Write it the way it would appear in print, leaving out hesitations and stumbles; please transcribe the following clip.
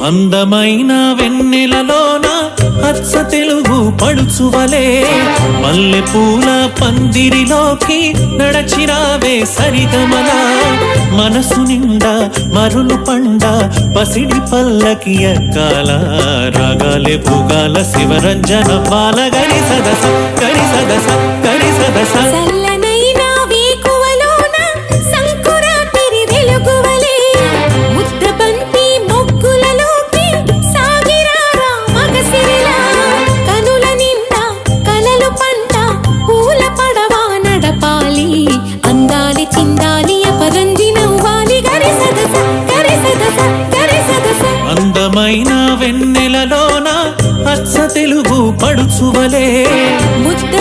అందమైన వెన్నెలలోన అచ్చ తెలుగు పడుచువలే మల్లె పూల పందిరిలోకి నడచిరావే సరిగమల మనసు నిండా మరులు పండ పసిడి పల్లకి ఎక్కాల రాగాలే పూగాల శివరంజన బాల గరి సదస గరి సదస గరి సదస అందమైన వెన్నెలలోన అచ్చ తెలుగు పడుచువలే ముద్ద